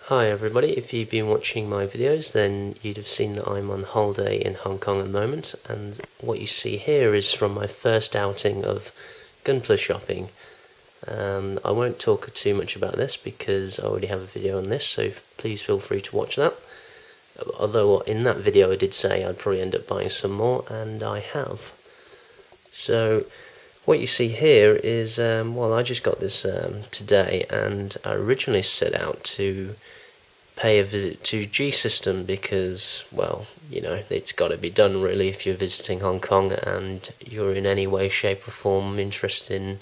Hi everybody, if you've been watching my videos then you'd have seen that I'm on holiday in Hong Kong at the moment, and what you see here is from my first outing of gunpla shopping. I won't talk too much about this because I already have a video on this, so please feel free to watch that. Although in that video I did say I'd probably end up buying some more, and I have. So what you see here is, well, I just got this today, and I originally set out to pay a visit to G System because, well, you know, it's got to be done really if you're visiting Hong Kong and you're in any way, shape or form interested in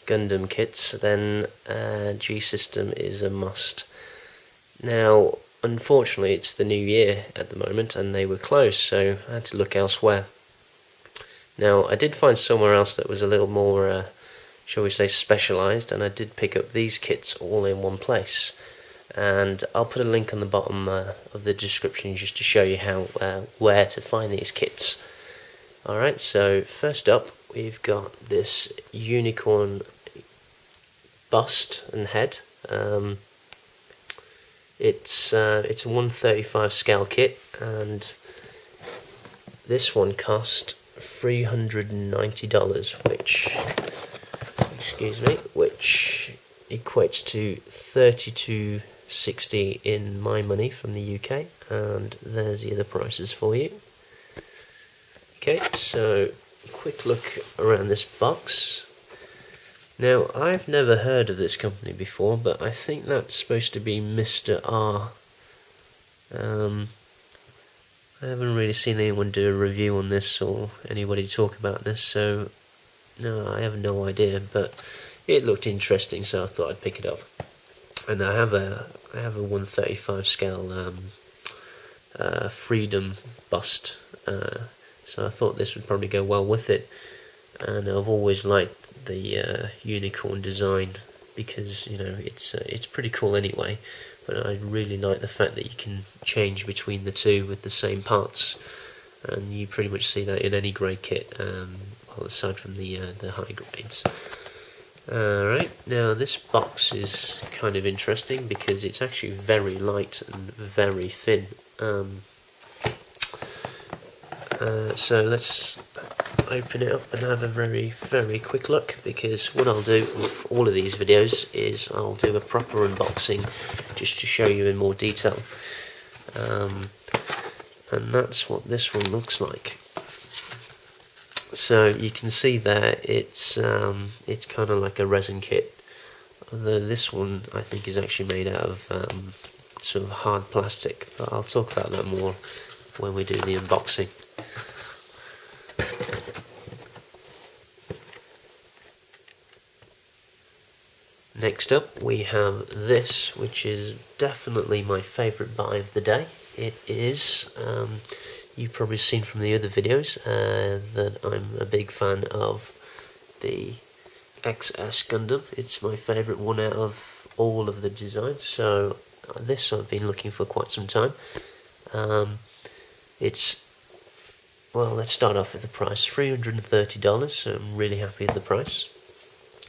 Gundam kits, then G System is a must. Now, unfortunately, it's the new year at the moment and they were closed, so I had to look elsewhere. Now, I did find somewhere else that was a little more, shall we say, specialised, and I did pick up these kits all in one place. And I'll put a link on the bottom of the description just to show you how where to find these kits. Alright, so first up we've got this unicorn bust and head. It's a 135 scale kit, and this one cost $390, which equates to $32.60 in my money from the UK, and there's the other prices for you. Okay, so quick look around this box. Now, I've never heard of this company before, but I think that's supposed to be Mr. R. I haven't really seen anyone do a review on this or anybody talk about this, so no, I have no idea, but it looked interesting, so I thought I'd pick it up. And I have a 135 scale Freedom bust, so I thought this would probably go well with it. And I've always liked the unicorn design because, you know, it's pretty cool anyway. But I really like the fact that you can change between the two with the same parts, and you pretty much see that in any grade kit, well, aside from the high grades. Alright, now this box is kind of interesting because it's actually very light and very thin. So let's open it up and have a very, very quick look, because what I'll do with all of these videos is I'll do a proper unboxing just to show you in more detail. And that's what this one looks like. So you can see there it's kind of like a resin kit, although this one I think is actually made out of sort of hard plastic, but I'll talk about that more when we do the unboxing. Next up we have this, which is definitely my favourite buy of the day. It is, you've probably seen from the other videos that I'm a big fan of the XS Gundam. It's my favourite one out of all of the designs, so this I've been looking for quite some time. Well, let's start off with the price, $330, so I'm really happy with the price.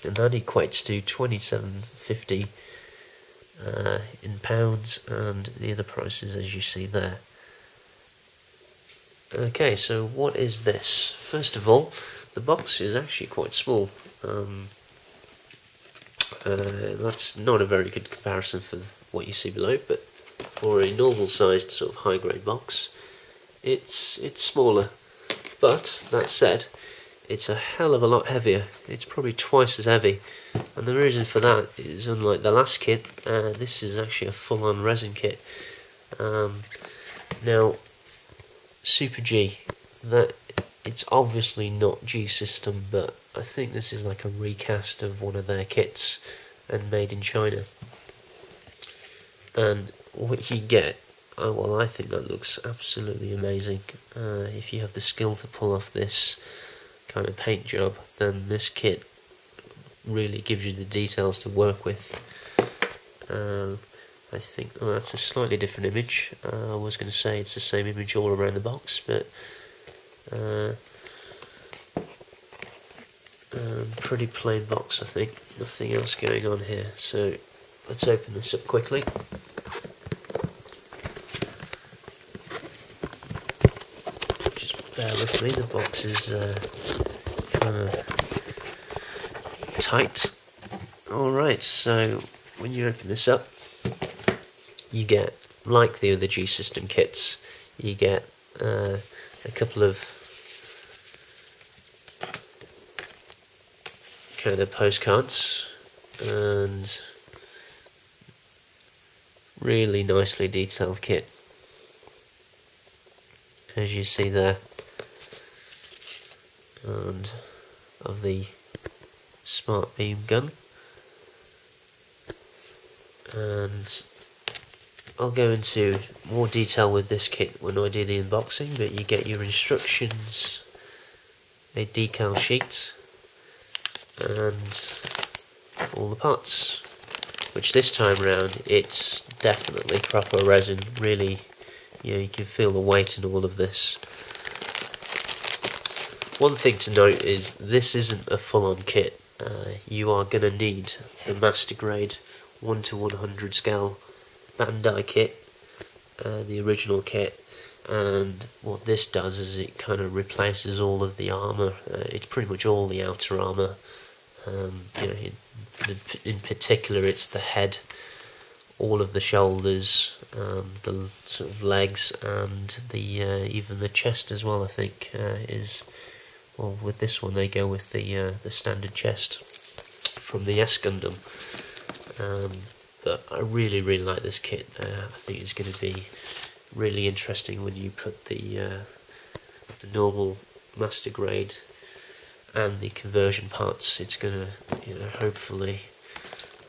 And that equates to $27.50 in pounds, and the other prices as you see there. Okay, so what is this? First of all, the box is actually quite small. That's not a very good comparison for what you see below, but for a normal sized sort of high grade box, it's smaller. But that said, it's a hell of a lot heavier. It's probably twice as heavy, and the reason for that is, unlike the last kit, this is actually a full-on resin kit. Now, Super G, that it's obviously not G System, but I think this is like a recast of one of their kits and made in China. And what you get, well, I think that looks absolutely amazing. If you have the skill to pull off this kind of paint job, then this kit really gives you the details to work with. I think, oh, that's a slightly different image. I was going to say it's the same image all around the box, but pretty plain box, I think. Nothing else going on here. So let's open this up quickly. with me. The box is kind of tight. Alright, so when you open this up, you get, like the other G System kits, you get a couple of kind of postcards and really nicely detailed kit, as you see there, and of the smart beam gun. And I'll go into more detail with this kit when I do the unboxing, but you get your instructions, a decal sheet, and all the parts, which this time around it's definitely proper resin. Really, you can feel the weight in all of this. One thing to note is this isn't a full-on kit. You are going to need the master grade 1:100 scale Bandai kit, the original kit, and what this does is it kind of replaces all of the armour. It's pretty much all the outer armour. In particular, it's the head, all of the shoulders, the sort of legs, and the even the chest as well. I think is, well, with this one they go with the standard chest from the S Gundam. But I really like this kit. I think it's going to be really interesting when you put the normal master grade and the conversion parts. It's going to, hopefully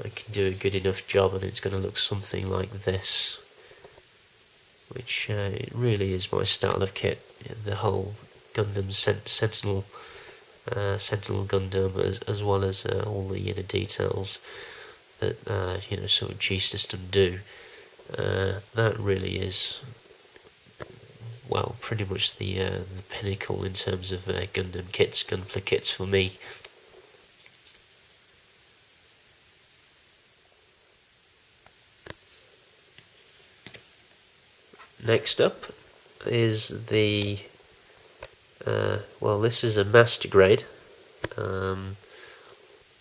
I can do a good enough job and it's going to look something like this, which it really is my style of kit. The whole Gundam Sentinel Gundam, as well as all the inner details that sort of G System do. That really is, well, pretty much the pinnacle in terms of Gundam kits, gunpla kits for me. Next up is the well, this is a master grade.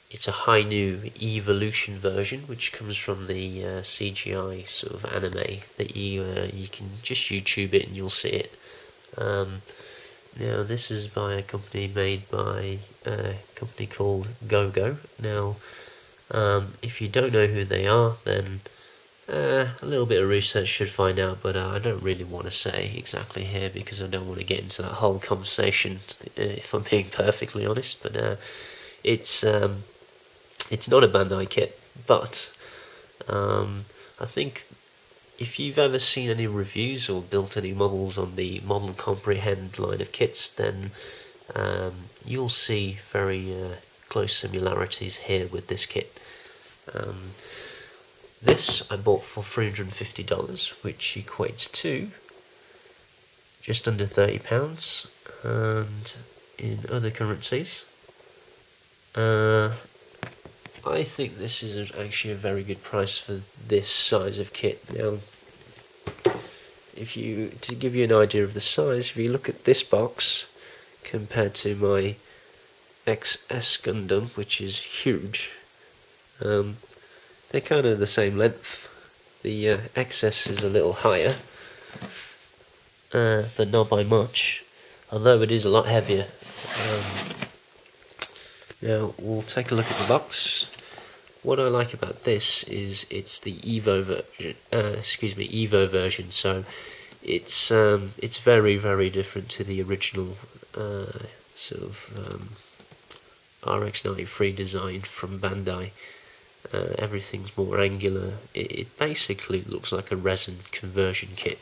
It's a high new evolution version, which comes from the CGI sort of anime that you can just YouTube it and you'll see it. Now this is by a company made by a company called GoGo. Now, if you don't know who they are, then a little bit of research should find out, but I don't really want to say exactly here because I don't want to get into that whole conversation, if I'm being perfectly honest. But it's not a Bandai kit, but I think if you've ever seen any reviews or built any models on the Model Comprehend line of kits, then you'll see very close similarities here with this kit. This I bought for $350, which equates to just under £30, and in other currencies, I think this is actually a very good price for this size of kit. Now, to give you an idea of the size, if you look at this box compared to my XS Gundam, which is huge, they're kind of the same length. The XS is a little higher, but not by much, although it is a lot heavier. Now we'll take a look at the box. What I like about this is it's the Evo version. So it's very different to the original sort of RX-93 design from Bandai. Everything's more angular. It basically looks like a resin conversion kit,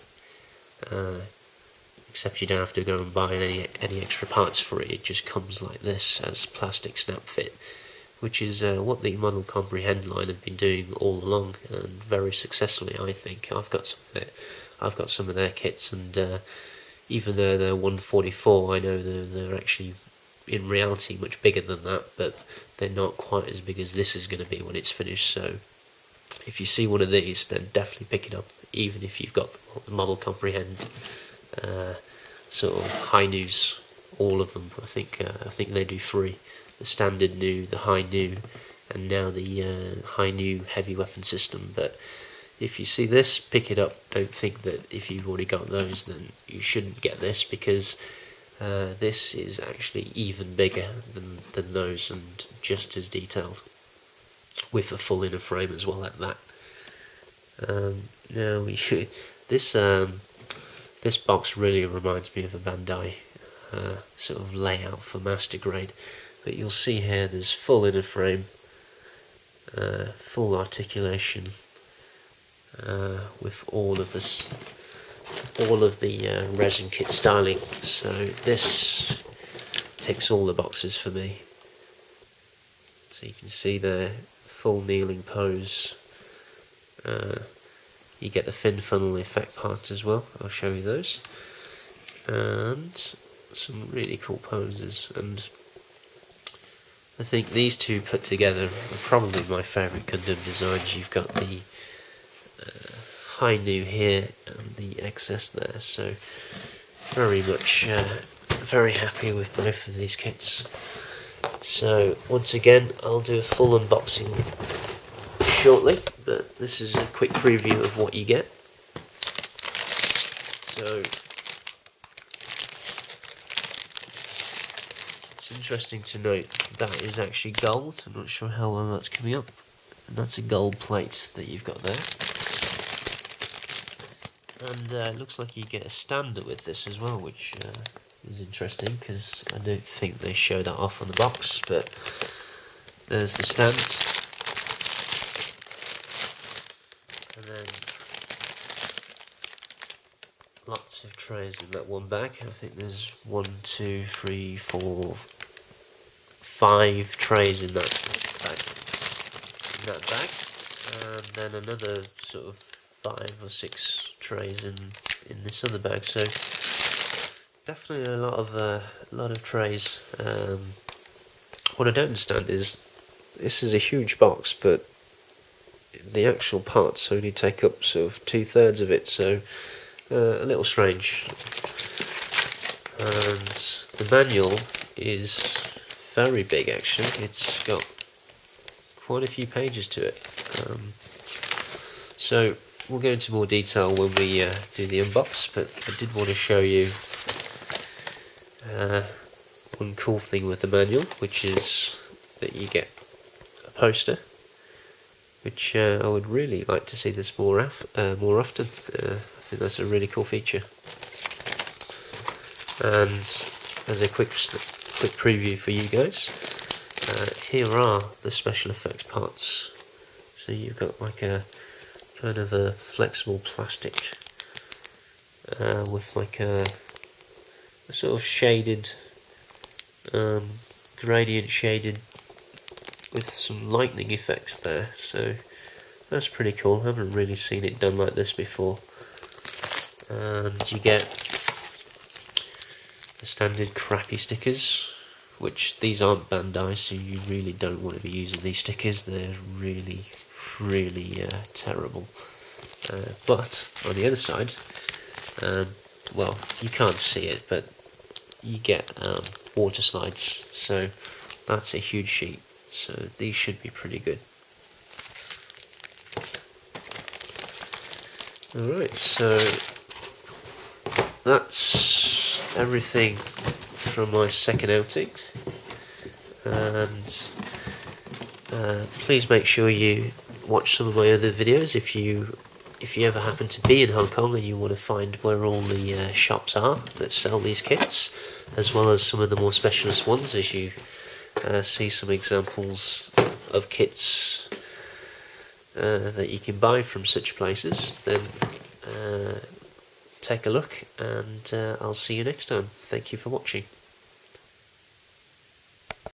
except you don't have to go and buy any extra parts for it. It just comes like this as plastic snap fit, which is what the Model Comprehend line have been doing all along, and very successfully, I think. I've got some of their kits, and even though they're 144, I know they're actually in reality much bigger than that, but they're not quite as big as this is going to be when it's finished. So if you see one of these, then definitely pick it up, even if you've got the Model Comprehend sort of high news, all of them. I think they do 3: the standard new, the high new, and now the high new heavy weapon system. But if you see this, pick it up. Don't think that if you've already got those, then you shouldn't get this, because this is actually even bigger than those, and just as detailed, with a full inner frame as well at that. Now we should, this box really reminds me of a Bandai sort of layout for master grade. But you'll see here there's full inner frame, full articulation, with all of the resin kit styling. So this ticks all the boxes for me. So you can see the full kneeling pose. You get the fin funnel effect parts as well. I'll show you those, and some really cool poses. And I think these two put together are probably my favourite Gundam designs. You've got the high new here and the XS there, so very much very happy with both of these kits. So once again, I'll do a full unboxing shortly, but this is a quick preview of what you get. So it's interesting to note that is actually gold. I'm not sure how well that's coming up, and that's a gold plate that you've got there. And it looks like you get a stander with this as well, which is interesting, because I don't think they show that off on the box. But there's the stand, and then lots of trays in that one bag. I think there's 1, 2, 3, 4, 5 trays in that bag, and then another sort of 5 or 6 trays in this other bag. So definitely a lot of trays. What I don't understand is this is a huge box, but the actual parts only take up sort of 2/3 of it. So a little strange. And the manual is very big actually. It's got quite a few pages to it. So we'll go into more detail when we do the unbox, but I did want to show you one cool thing with the manual, which is that you get a poster, which I would really like to see this more often. I think that's a really cool feature. And as a quick preview for you guys, here are the special effects parts. So you've got like a kind of a flexible plastic with like a sort of shaded, gradient shaded with some lightning effects there. So that's pretty cool. I haven't really seen it done like this before. And you get the standard crappy stickers, which these aren't Bandai, so you really don't want to be using these stickers. They're really terrible. But on the other side, well, you can't see it, but you get water slides, so that's a huge sheet, so these should be pretty good. Alright, so that's everything from my second outing, and please make sure you watch some of my other videos if you ever happen to be in Hong Kong and you want to find where all the shops are that sell these kits, as well as some of the more specialist ones, as you see some examples of kits that you can buy from such places. Then take a look, and I'll see you next time. Thank you for watching.